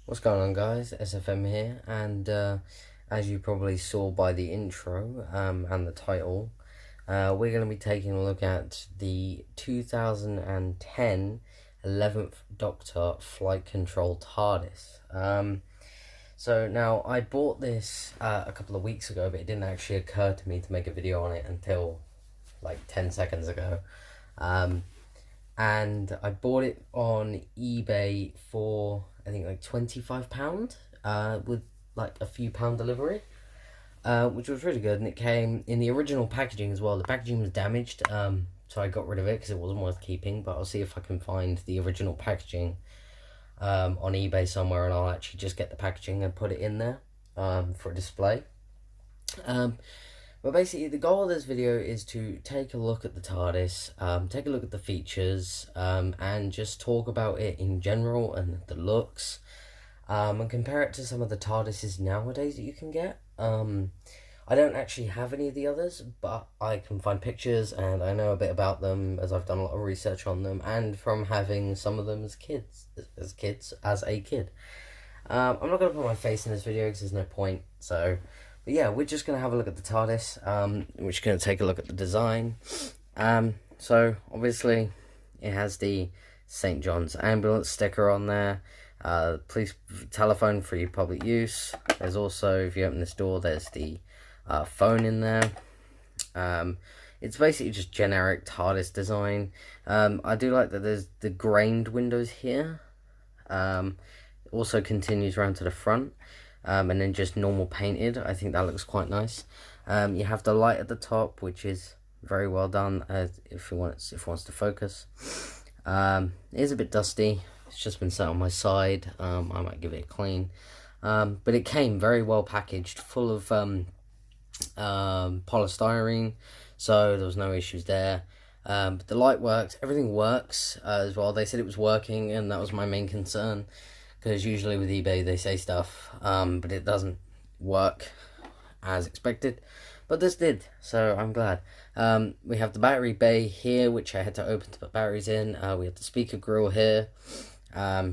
What's going on, guys? SFM here, and as you probably saw by the intro and the title, we're going to be taking a look at the 2010 11th Doctor Flight Control TARDIS. So now, I bought this a couple of weeks ago, but it didn't actually occur to me to make a video on it until like 10 seconds ago. And I bought it on eBay for, I think, like £25 with like a few pound delivery, which was really good. And it came in the original packaging as well. The packaging was damaged, so I got rid of it because it wasn't worth keeping, but I'll see if I can find the original packaging on eBay somewhere, and I'll actually just get the packaging and put it in there for a display. But basically, the goal of this video is to take a look at the TARDIS, take a look at the features, and just talk about it in general and the looks, and compare it to some of the TARDISes nowadays that you can get. I don't actually have any of the others, but I can find pictures and I know a bit about them as I've done a lot of research on them, and from having some of them as a kid. I'm not going to put my face in this video because there's no point, so... But yeah, we're just going to have a look at the TARDIS. We're just going to take a look at the design. So, obviously, it has the St. John's Ambulance sticker on there. Police telephone for your public use. There's also, if you open this door, there's the phone in there. It's basically just generic TARDIS design. I do like that there's the grained windows here. It also continues around to the front. And then just normal painted. I think that looks quite nice. You have the light at the top, which is very well done. If it wants to focus. It is a bit dusty. It's just been set on my side. I might give it a clean. But it came very well packaged, full of polystyrene, so there was no issues there. But the light worked. Everything works as well. They said it was working, and that was my main concern. Because usually with eBay they say stuff, but it doesn't work as expected. But this did, so I'm glad. We have the battery bay here, which I had to open to put batteries in. We have the speaker grill here.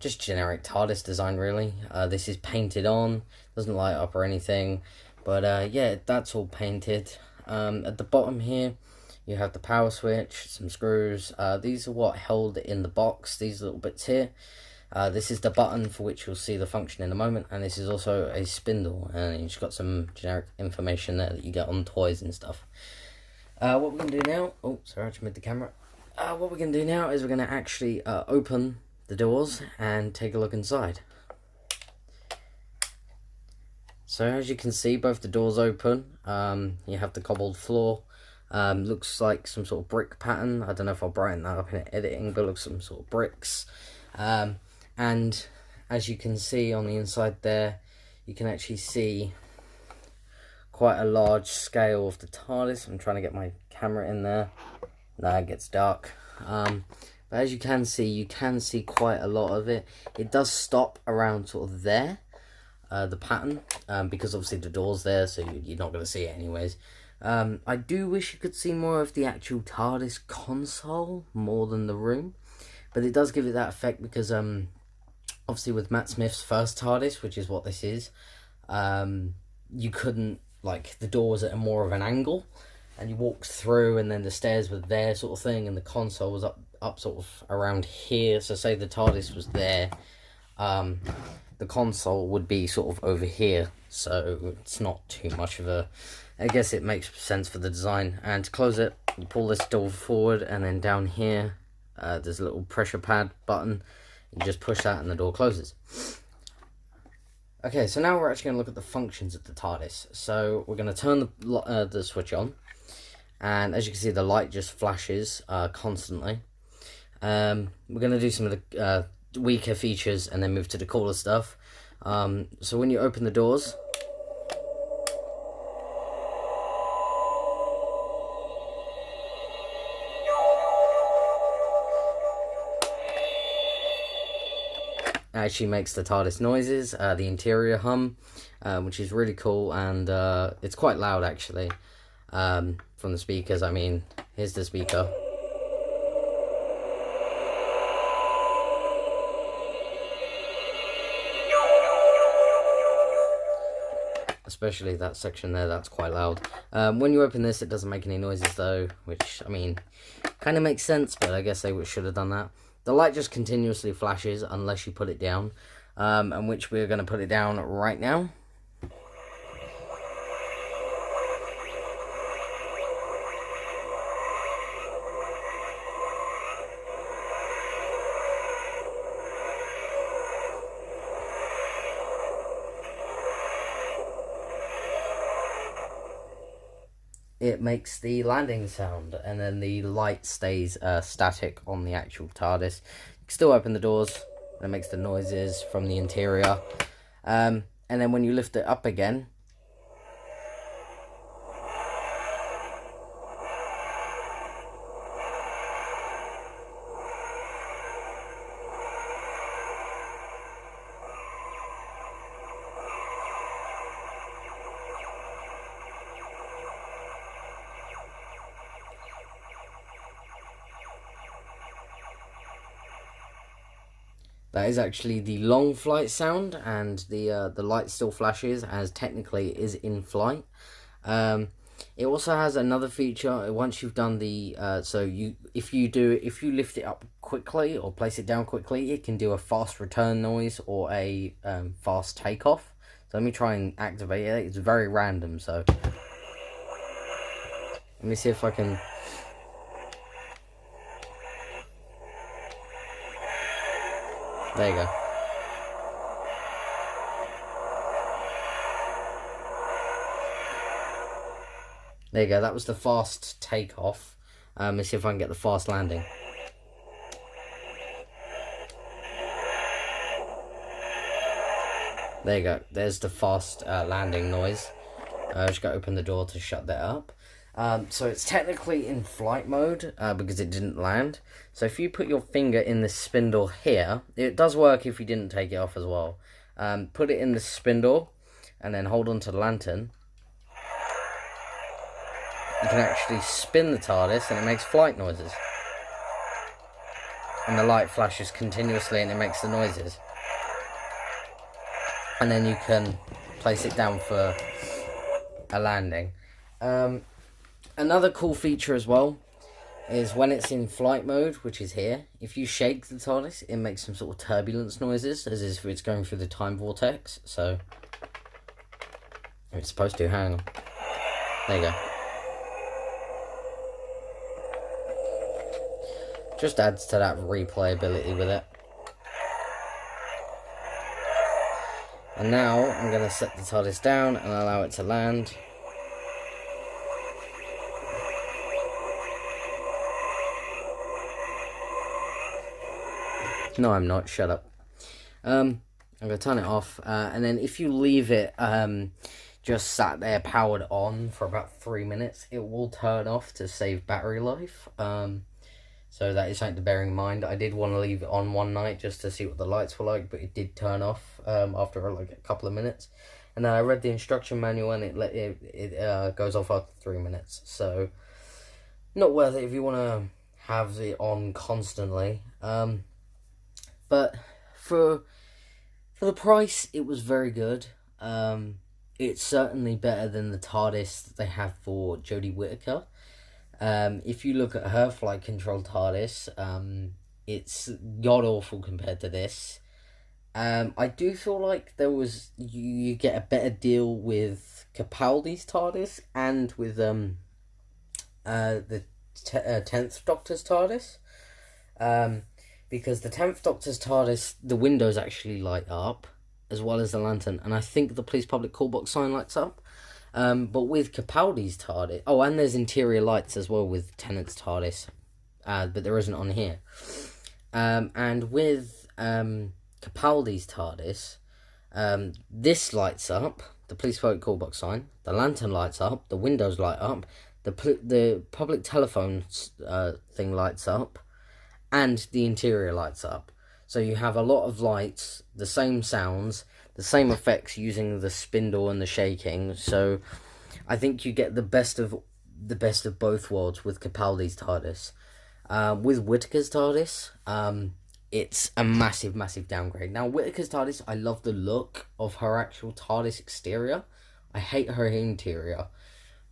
Just generic TARDIS design, really. This is painted on, doesn't light up or anything. But yeah, that's all painted. At the bottom here, you have the power switch, some screws. These are what held in the box, these little bits here. This is the button for which you'll see the function in a moment, and this is also a spindle, and you've just got some generic information there that you get on toys and stuff. What we're going to do now, oh sorry, I just moved the camera. What we're going to do now is we're going to actually open the doors and take a look inside. So as you can see, both the doors open. You have the cobbled floor. Looks like some sort of brick pattern. I don't know if I'll brighten that up in editing, but it looks some sort of bricks. And as you can see on the inside there, you can actually see quite a large scale of the TARDIS. I'm trying to get my camera in there. Now it gets dark. But as you can see quite a lot of it. It does stop around sort of there, the pattern, because obviously the door's there, so you're not going to see it anyways. I do wish you could see more of the actual TARDIS console more than the room. But it does give it that effect because, obviously with Matt Smith's first TARDIS, which is what this is, you couldn't, like, the door was at more of an angle, and you walked through, and then the stairs were there sort of thing, and the console was up up sort of around here. So say the TARDIS was there, the console would be sort of over here. So it's not too much of a... I guess it makes sense for the design. And to close it, you pull this door forward, and then down here, there's a little pressure pad button. You just push that and the door closes. Okay, so now we're actually going to look at the functions of the TARDIS. So we're going to turn the switch on, and as you can see, the light just flashes constantly. We're going to do some of the weaker features and then move to the cooler stuff. So when you open the doors, actually makes the TARDIS noises, the interior hum, which is really cool, and it's quite loud actually, from the speakers. I mean, here's the speaker. Especially that section there, that's quite loud. When you open this, it doesn't make any noises though, which, I mean, kind of makes sense, but I guess they should have done that. The light just continuously flashes unless you put it down, and which we're going to put it down right now. It makes the landing sound, and then the light stays static on the actual TARDIS. You can still open the doors, and it makes the noises from the interior. And then when you lift it up again, that is actually the long flight sound, and the light still flashes as technically it is in flight. It also has another feature. Once you've done the if you lift it up quickly or place it down quickly, it can do a fast return noise or a fast takeoff. So let me try and activate it. It's very random, so let me see if I can. There you go. There you go, that was the fast takeoff. Let's see if I can get the fast landing. There you go, there's the fast landing noise. Just gotta open the door to shut that up. So it's technically in flight mode because it didn't land. So if you put your finger in the spindle here, it does work if you didn't take it off as well. Put it in the spindle and then hold on to the lantern. You can actually spin the TARDIS and it makes flight noises. And the light flashes continuously and it makes the noises. And then you can place it down for a landing. Another cool feature as well is when it's in flight mode, which is here, if you shake the TARDIS, it makes some sort of turbulence noises, as if it's going through the time vortex. So, it's supposed to, hang on. There you go. Just adds to that replayability with it. And now, I'm going to set the TARDIS down and allow it to land. No, I'm not. Shut up. I'm going to turn it off. And then if you leave it just sat there powered on for about 3 minutes, it will turn off to save battery life. So that is something to bear in mind. I did want to leave it on one night just to see what the lights were like, but it did turn off after like a couple of minutes. And then I read the instruction manual and it goes off after 3 minutes. So not worth it if you want to have it on constantly. But for the price, it was very good. It's certainly better than the TARDIS that they have for Jodie Whittaker. If you look at her flight control TARDIS, it's god awful compared to this. I do feel like you get a better deal with Capaldi's TARDIS and with the 10th Doctor's TARDIS. Because the 10th Doctor's TARDIS, the windows actually light up, as well as the lantern, and I think the police public call box sign lights up. But with Capaldi's TARDIS... Oh, and there's interior lights as well with Tennant's TARDIS. But there isn't on here. And with Capaldi's TARDIS, this lights up, the police public call box sign, the lantern lights up, the windows light up, the public telephone thing lights up, and the interior lights up. So you have a lot of lights, the same sounds, the same effects using the spindle and the shaking. So I think you get the best of both worlds with Capaldi's TARDIS. With Whittaker's TARDIS, it's a massive downgrade. Now, Whittaker's TARDIS, I love the look of her actual TARDIS exterior. I hate her interior.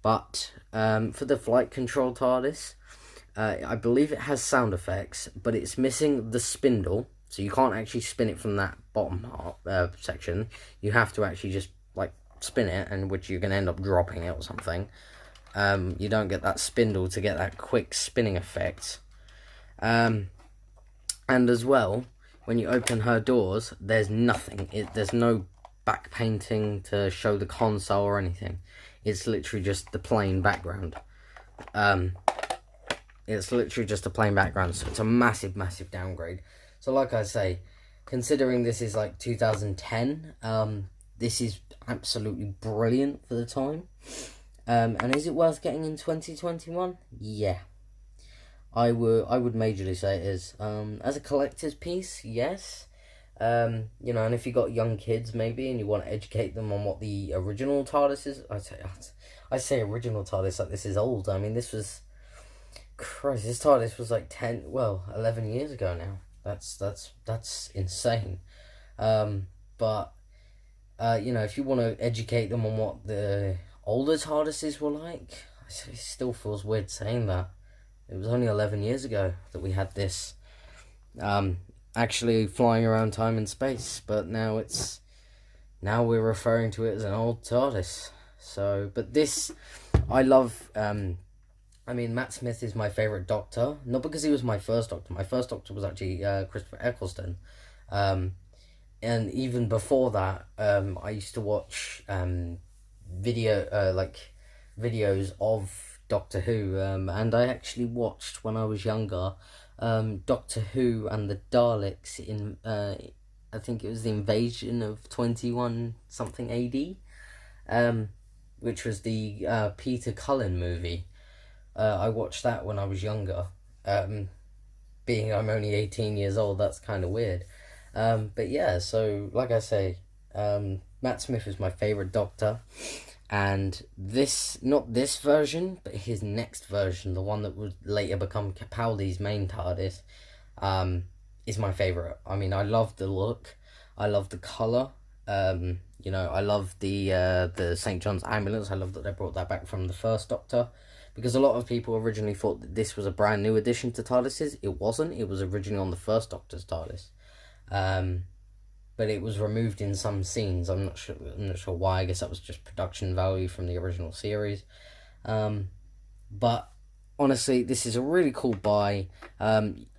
But for the flight control TARDIS, I believe it has sound effects, but it's missing the spindle. So you can't actually spin it from that bottom section. You have to actually just spin it, and which you can end up dropping it or something. You don't get that spindle to get that quick spinning effect. And as well, when you open her doors, there's nothing. There's no back painting to show the console or anything. It's literally just the plain background. It's literally just a plain background, so it's a massive downgrade. So like I say, considering this is 2010, this is absolutely brilliant for the time. And is it worth getting in 2021? Yeah. I would majorly say it is. As a collector's piece, yes. And if you got young kids maybe and you want to educate them on what the original TARDIS is, I say original TARDIS like this is old. I mean, this TARDIS was 11 years ago now. That's insane. But if you want to educate them on what the older TARDISes were like, it still feels weird saying that. It was only 11 years ago that we had this actually flying around time and space, but now we're referring to it as an old TARDIS. So, but this, I love. Matt Smith is my favourite Doctor, not because he was my first Doctor. My first Doctor was actually Christopher Eccleston. And even before that, I used to watch videos of Doctor Who, and I actually watched when I was younger Doctor Who and the Daleks in I think it was the invasion of 21 something AD, which was the Peter Cullen movie. I watched that when I was younger. Being I'm only 18 years old, that's kind of weird. But yeah, so like I say, Matt Smith is my favourite Doctor. And not this version, but his next version, the one that would later become Capaldi's main TARDIS, is my favourite. I mean, I love the look. I love the colour. I love the St. John's ambulance. I love that they brought that back from the first Doctor. Because a lot of people originally thought that this was a brand new addition to TARDISes. It wasn't. It was originally on the first Doctor's TARDIS. But it was removed in some scenes. I'm not sure why. I guess that was just production value from the original series. But honestly, this is a really cool buy.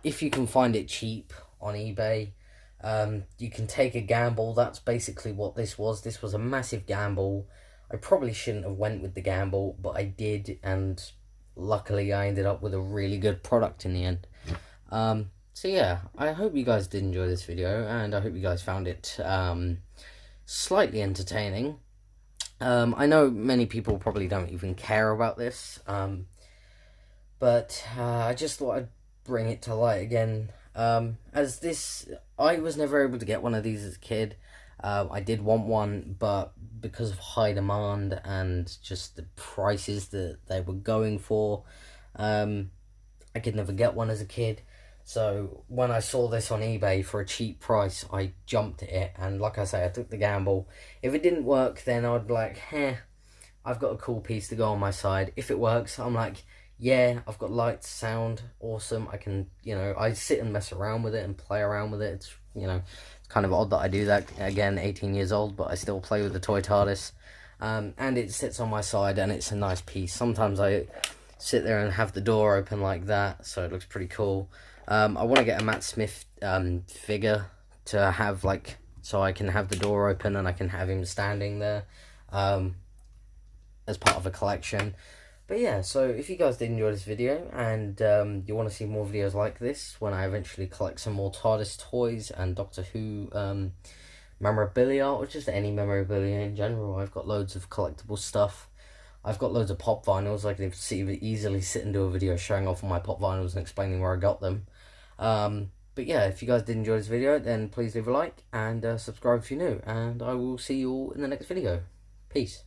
If you can find it cheap on eBay, you can take a gamble. That's basically what this was. This was a massive gamble. I probably shouldn't have went with the gamble, but I did, and luckily I ended up with a really good product in the end. So yeah, I hope you guys did enjoy this video, and I hope you guys found it slightly entertaining. I know many people probably don't even care about this, but I just thought I'd bring it to light again. As this, I was never able to get one of these as a kid. I did want one, but because of high demand and just the prices that they were going for, I could never get one as a kid. So when I saw this on eBay for a cheap price, I jumped at it, and like I say, I took the gamble. If it didn't work, then I'd be like, I've got a cool piece to go on my side. If it works, I'm like, Yeah, I've got lights, sound, awesome. I can, I sit and mess around with it and play around with it. It's, it's kind of odd that I do that. Again, 18 years old, but I still play with the toy TARDIS. And it sits on my side and it's a nice piece. Sometimes I sit there and have the door open like that, so it looks pretty cool. I want to get a Matt Smith figure to have, like, so I can have the door open and I can have him standing there as part of a collection. But yeah, so if you guys did enjoy this video and you want to see more videos like this when I eventually collect some more TARDIS toys and Doctor Who memorabilia, or just any memorabilia in general, I've got loads of collectible stuff. I've got loads of pop vinyls. I can easily sit and do a video showing off all my pop vinyls and explaining where I got them. But yeah, if you guys did enjoy this video, then please leave a like and subscribe if you're new. And I will see you all in the next video. Peace.